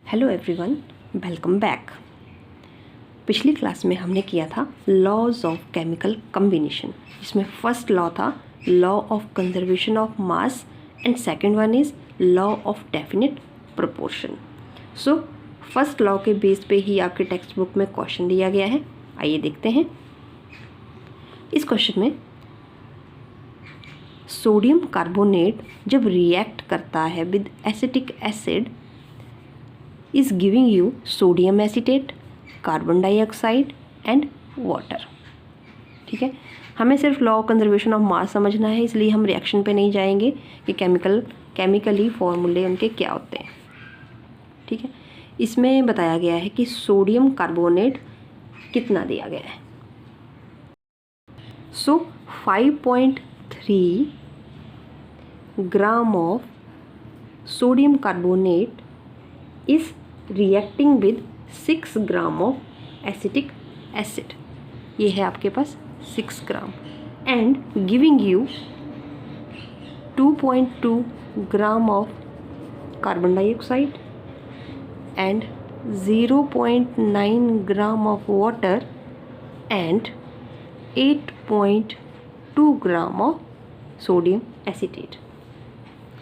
Hello everyone, welcome back. पिछली class में हमने किया था लॉज ऑफ केमिकल कम्बिनेशन, जिसमें फर्स्ट लॉ था law of conservation of mass and second one is law of definite proportion. So first law के base पे ही आपके टेक्स्ट बुक में क्वेश्चन दिया गया है। आइए देखते हैं। इस क्वेश्चन में सोडियम कार्बोनेट जब रिएक्ट करता है with acetic acid is giving you sodium acetate, carbon dioxide and water. ठीक है, हमें सिर्फ लॉ ऑफ कंजर्वेशन ऑफ मास समझना है, इसलिए हम रिएक्शन पे नहीं जाएंगे कि केमिकली फॉर्मूले उनके क्या होते हैं। ठीक है, इसमें बताया गया है कि सोडियम कार्बोनेट कितना दिया गया है। सो 5.3 gram of sodium carbonate is reacting with 6 gram of acetic acid. ये है आपके पास 6 gram and giving you 2.2 gram of carbon dioxide and 0.9 gram of water and 8.2 gram of sodium acetate.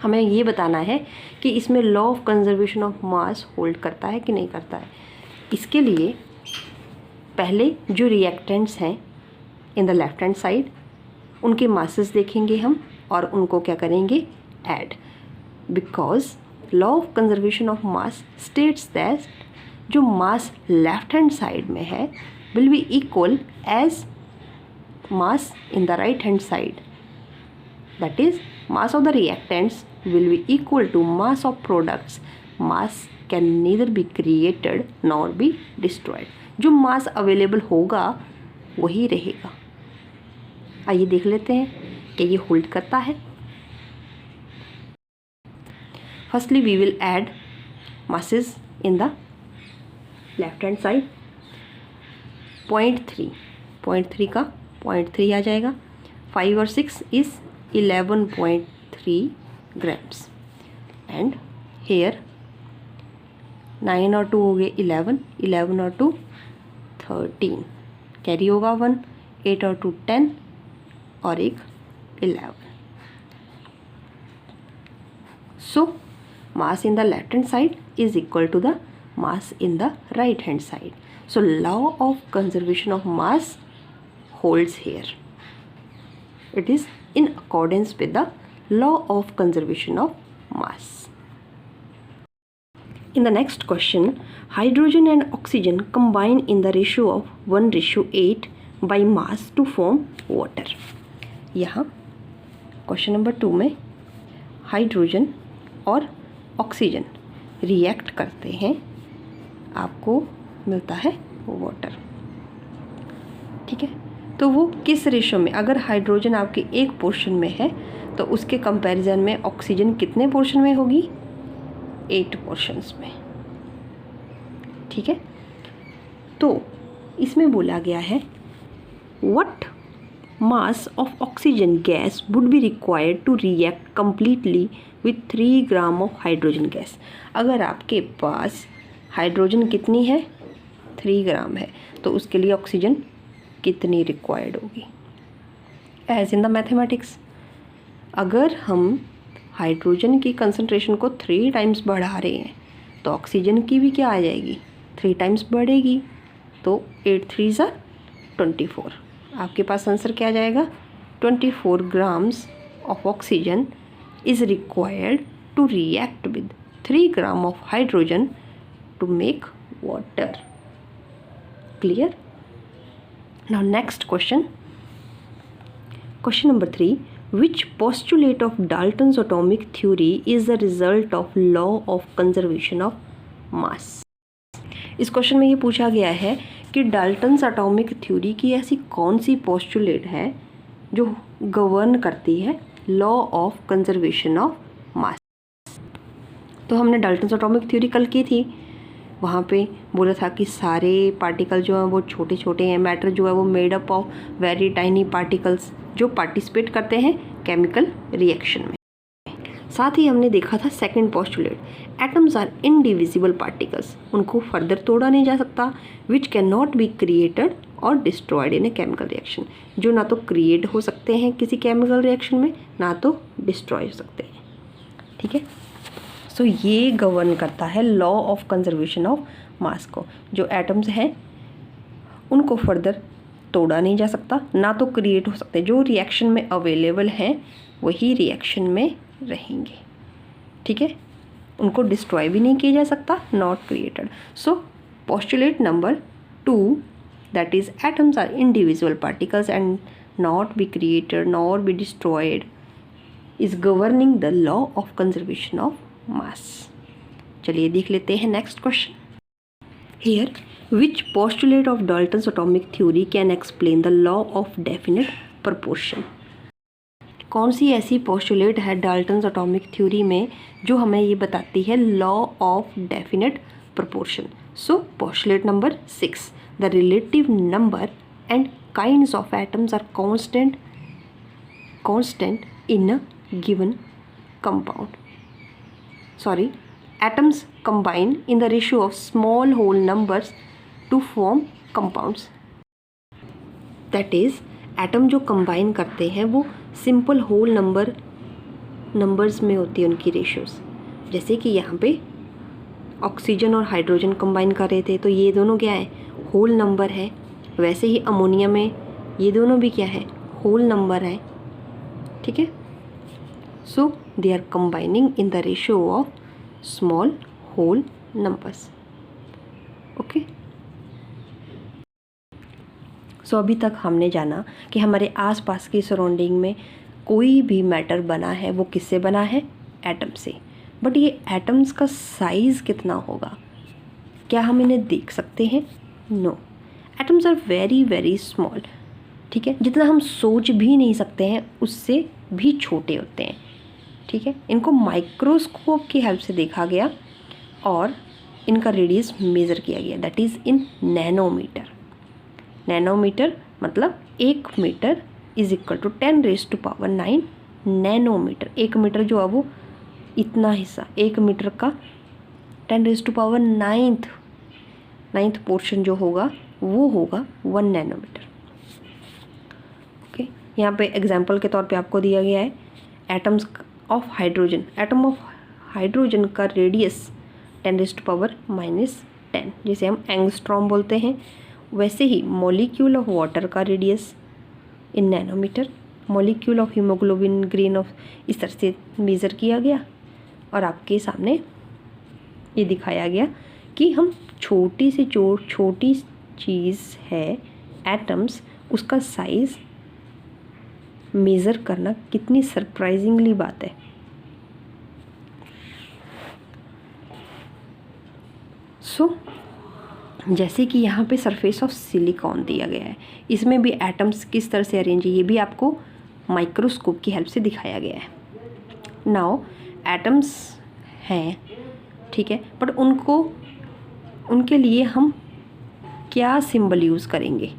हमें ये बताना है कि इसमें law of conservation of mass hold करता है कि नहीं करता है। इसके लिए पहले जो रिएक्टेंट्स हैं in the left hand side उनके मासेस देखेंगे हम और उनको क्या करेंगे, add. Because law of conservation of mass states that जो मास लेफ्ट हैंड साइड में है will be equal as mass in the right hand side. That is, mass of the reactants will be equal to mass of products. Mass can neither be created nor be destroyed. जो mass available होगा वही रहेगा। आइए देख लेते हैं कि ये होल्ड करता है। Firstly, we will add masses in the left hand side. 0.3 का 0.3 आ जाएगा। 5 और 6 is 11.3 grams and here 9 और 2 हो गए 11 और 2 13, कैरी होगा 1, 8 और 2 10 और एक 11। So mass in the left hand side is equal to the mass in the right hand side. So law of conservation of mass holds here. It is in accordance with the law of conservation of mass. In the next question, hydrogen and oxygen combine in the ratio of 1:8 by mass to form water. यहाँ question number 2 में hydrogen और oxygen react करते हैं, आपको मिलता है water. ठीक है, तो वो किस रेशो में, अगर हाइड्रोजन आपके एक पोर्शन में है तो उसके कंपैरिजन में ऑक्सीजन कितने पोर्शन में होगी, 8 पोर्शंस में। ठीक है, तो इसमें बोला गया है what mass of oxygen gas would be required to react completely with 3 gram of hydrogen gas. अगर आपके पास हाइड्रोजन कितनी है, 3 ग्राम है, तो उसके लिए ऑक्सीजन कितनी रिक्वायर्ड होगी। एज इन द मैथमेटिक्स, अगर हम हाइड्रोजन की कंसंट्रेशन को 3 टाइम्स बढ़ा रहे हैं तो ऑक्सीजन की भी क्या आ जाएगी, 3 टाइम्स बढ़ेगी। तो 8 3 = 24। आपके पास आंसर क्या आ जाएगा, 24 grams of oxygen is required to react with 3 gram of hydrogen to make water. Clear? Now next question. Question number 3. Which postulate of Dalton's atomic theory is the result of law of conservation of mass? इस question में ये पूछा गया है कि Dalton's atomic theory की ऐसी कौन सी पोस्टुलेट है जो गवर्न करती है लॉ ऑफ कंजर्वेशन ऑफ मास। तो हमने डाल्टन्स एटॉमिक थ्योरी कल की थी, वहाँ पे बोला था कि सारे पार्टिकल जो हैं वो छोटे छोटे हैं, मैटर जो है वो made up of very tiny particles जो पार्टिसिपेट करते हैं केमिकल रिएक्शन में। साथ ही हमने देखा था second postulate, atoms are indivisible particles, उनको फर्दर तोड़ा नहीं जा सकता, which can not be created और destroyed in a chemical reaction, जो ना तो क्रिएट हो सकते हैं किसी केमिकल रिएक्शन में, ना तो डिस्ट्रॉय हो सकते हैं। ठीक है, सो ये गवर्न करता है लॉ ऑफ कंजर्वेशन ऑफ मास को। जो एटम्स हैं उनको फर्दर तोड़ा नहीं जा सकता, ना तो क्रिएट हो सकते, जो रिएक्शन में अवेलेबल हैं वही रिएक्शन में रहेंगे। ठीक है, उनको डिस्ट्रॉय भी नहीं किया जा सकता, not created. So postulate number 2, that is atoms are indivisible particles and not be created nor be destroyed, is governing the law of conservation of mass. चलिए देख लेते हैं next question. Here, which postulate of Dalton's atomic theory can explain the law of definite proportion? कौन सी ऐसी postulate है Dalton's atomic theory में जो हमें ये बताती है law of definite proportion? So postulate number 6, the relative number and kinds of atoms are constant in a given compound. Atoms combine in the ratio of small whole numbers to form compounds. That is, atom जो combine करते हैं वो simple whole numbers में होती है उनकी ratios. जैसे कि यहाँ पे ऑक्सीजन और हाइड्रोजन कंबाइन कर रहे थे तो ये दोनों क्या है, होल नंबर है। वैसे ही अमोनिया में ये दोनों भी क्या है, होल नंबर है। ठीक है, so they are combining in the ratio of small whole numbers. Okay, so अभी तक हमने जाना कि हमारे आसपास की सराउंडिंग में कोई भी मैटर बना है वो किससे बना है, एटम से। बट ये एटम्स का साइज़ कितना होगा, क्या हम इन्हें देख सकते हैं? No, atoms are very very small. ठीक है, जितना हम सोच भी नहीं सकते हैं उससे भी छोटे होते हैं। ठीक है, इनको माइक्रोस्कोप की हेल्प से देखा गया और इनका रेडियस मेज़र किया गया, that is in nanometre. Nanometre मतलब 1 metre is equal to 10⁻⁹ nanometre. 1 metre जो है वो इतना हिस्सा, 1 मीटर का 10⁹ पोर्शन जो होगा वो होगा 1 नैनोमीटर। ओके, यहाँ पे एग्जांपल के तौर पे आपको दिया गया है atoms of hydrogen. Atom of hydrogen का रेडियस 10⁻⁻10, जिसे हम एंगस्ट्रॉम बोलते हैं। वैसे ही मॉलिक्यूल ऑफ वाटर का radius in nanometre, molecule of haemoglobin, grain of, इस तरह से मेज़र किया गया और आपके सामने ये दिखाया गया कि हम छोटी से छोटी चीज़ है एटम्स, उसका साइज़ मेज़र करना कितनी सरप्राइजिंगली बात है। सो जैसे कि यहाँ पे सरफेस ऑफ सिलिकॉन दिया गया है, इसमें भी एटम्स किस तरह से अरेंज है ये भी आपको माइक्रोस्कोप की हेल्प से दिखाया गया है। नाउ एटम्स हैं, ठीक है, बट उनके लिए हम क्या सिंबल यूज़ करेंगे?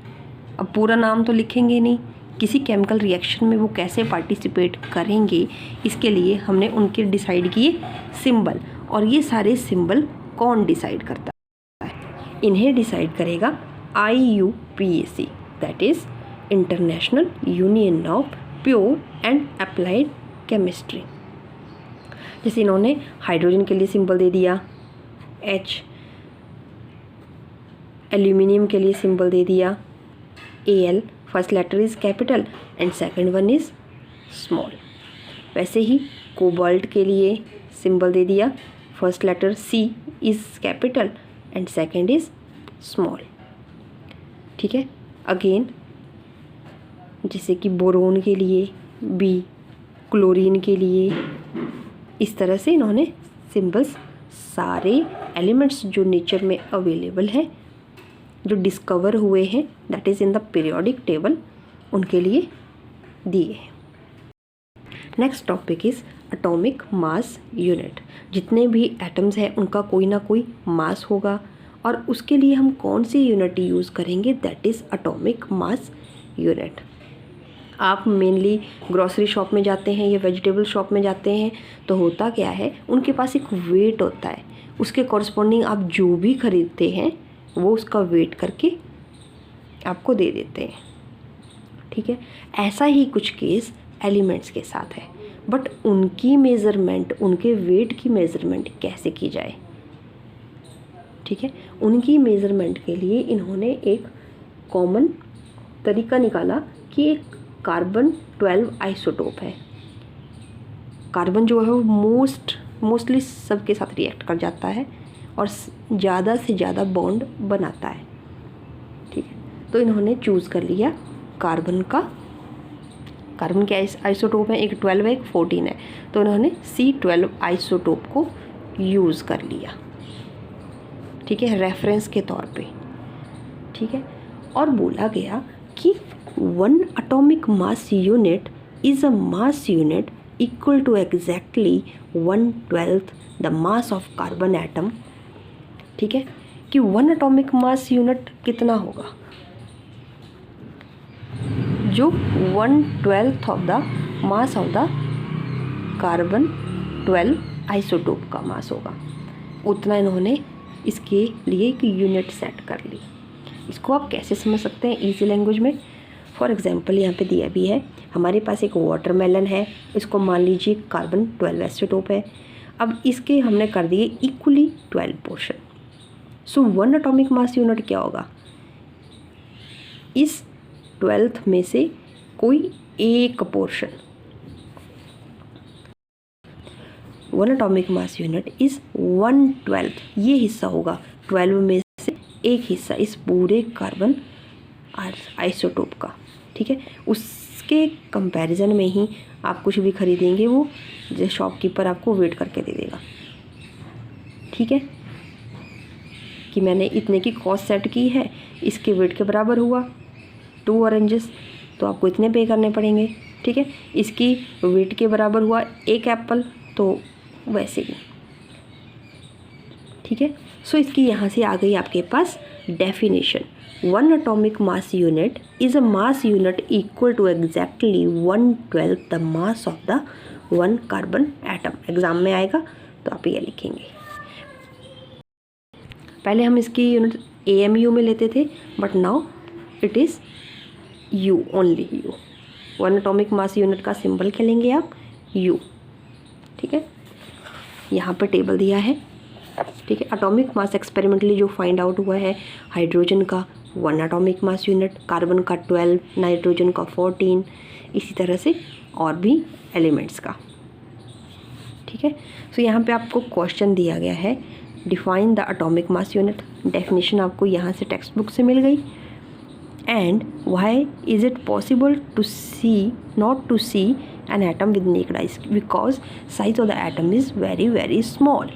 अब पूरा नाम तो लिखेंगे नहीं, किसी केमिकल रिएक्शन में वो कैसे पार्टिसिपेट करेंगे इसके लिए हमने उनके डिसाइड किए सिंबल। और ये सारे सिंबल कौन डिसाइड करता है? इन्हें डिसाइड करेगा IUPAC, that is international union of pure and applied chemistry. जैसे इन्होंने हाइड्रोजन के लिए सिंबल दे दिया H, एल्यूमिनियम के लिए सिंबल दे दिया Al, first letter is capital and second one is small. वैसे ही कोबाल्ट के लिए सिंबल दे दिया, first letter C is capital and second is small. ठीक है, अगेन जैसे कि बोरोन के लिए B, क्लोरीन के लिए, इस तरह से इन्होंने सिंबल्स सारे एलिमेंट्स जो नेचर में अवेलेबल हैं, जो डिस्कवर हुए हैं, that is in the periodic table, उनके लिए दिए हैं। Next topic is atomic mass unit. जितने भी एटम्स हैं उनका कोई ना कोई मास होगा और उसके लिए हम कौन सी यूनिट यूज़ करेंगे, that is atomic mass unit. आप मेनली ग्रॉसरी शॉप में जाते हैं या वेजिटेबल शॉप में जाते हैं तो होता क्या है, उनके पास एक वेट होता है, उसके कॉरस्पॉन्डिंग आप जो भी खरीदते हैं वो उसका वेट करके आपको दे देते हैं, ठीक है। ऐसा ही कुछ केस एलिमेंट्स के साथ है, बट उनकी मेज़रमेंट, उनके वेट की मेज़रमेंट कैसे की जाए, ठीक है। उनकी मेज़रमेंट के लिए इन्होंने एक कॉमन तरीका निकाला कि एक कार्बन 12 आइसोटोप है। कार्बन जो है वो मोस्टली सबके साथ रिएक्ट कर जाता है और ज़्यादा से ज़्यादा बॉन्ड बनाता है, ठीक है। तो इन्होंने चूज़ कर लिया कार्बन के आइसोटोप है, एक 12 है एक 14 है, तो इन्होंने C12 आइसोटोप को यूज़ कर लिया, ठीक है, रेफरेंस के तौर पे, ठीक है। और बोला गया कि 1 atomic mass unit is a mass unit equal to exactly 1/12 the mass of carbon atom, ठीक है, कि 1 एटॉमिक मास यूनिट कितना होगा, जो 1/12 of the mass of the carbon 12 isotope का मास होगा, उतना इन्होंने इसके लिए एक यूनिट सेट कर ली। इसको आप कैसे समझ सकते हैं इजी लैंग्वेज में? फॉर एग्जांपल यहाँ पे दिया भी है, हमारे पास एक वाटरमेलन है, इसको मान लीजिए कार्बन 12 आइसोटोप है। अब इसके हमने कर दिए इक्वली 12 पोर्शन। सो 1 एटॉमिक मास यूनिट क्या होगा, इस 12th में से कोई एक portion, 1 atomic mass unit is 1/12, ये हिस्सा होगा 12 में से एक हिस्सा इस पूरे कार्बन आइसोटोप का, ठीक है। उसके कंपैरिजन में ही आप कुछ भी खरीदेंगे वो जो शॉपकीपर आपको वेट करके दे देगा, ठीक है, कि मैंने इतने की कॉस्ट सेट की है, इसके वेट के बराबर हुआ 2 ऑरेंजेस, तो आपको इतने पे करने पड़ेंगे, ठीक है। इसकी वेट के बराबर हुआ 1 एप्पल, तो वैसे ही, ठीक है। सो इसकी यहाँ से आ गई आपके पास definition, 1 atomic mass unit is a mass unit equal to exactly 1/12 the mass of the 1 carbon atom. Exam में आएगा तो आप ये लिखेंगे। पहले हम इसकी यूनिट AMU में लेते थे, but now it is U, only U। 1 atomic mass unit का सिंबल क्या लेंगे आप, U, ठीक है। यहाँ पर टेबल दिया है, ठीक है। एटॉमिक मास एक्सपेरिमेंटली जो फाइंड आउट हुआ है, हाइड्रोजन का 1 एटॉमिक मास यूनिट, कार्बन का 12, नाइट्रोजन का 14, इसी तरह से और भी एलिमेंट्स का, ठीक है। सो यहाँ पे आपको क्वेश्चन दिया गया है, define the atomic mass unit. Definition आपको यहाँ से टेक्स्ट बुक से मिल गई। And why is it possible to see not to see an atom with naked eyes, because size of the atom is very very small,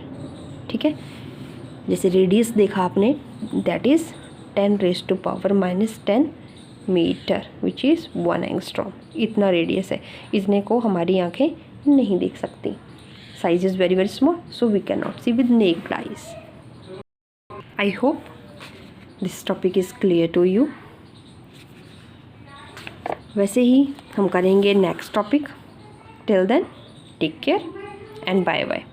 ठीक है। जैसे radius देखा आपने, that is 10⁻⁻10 metre which is 1 angstrom, इतना radius है, इतने को हमारी आंखें नहीं देख सकती। Size is very very small, so we can not see with naked eyes. I hope this topic is clear to you. वैसे ही हम करेंगे next topic. Till then take care and bye bye.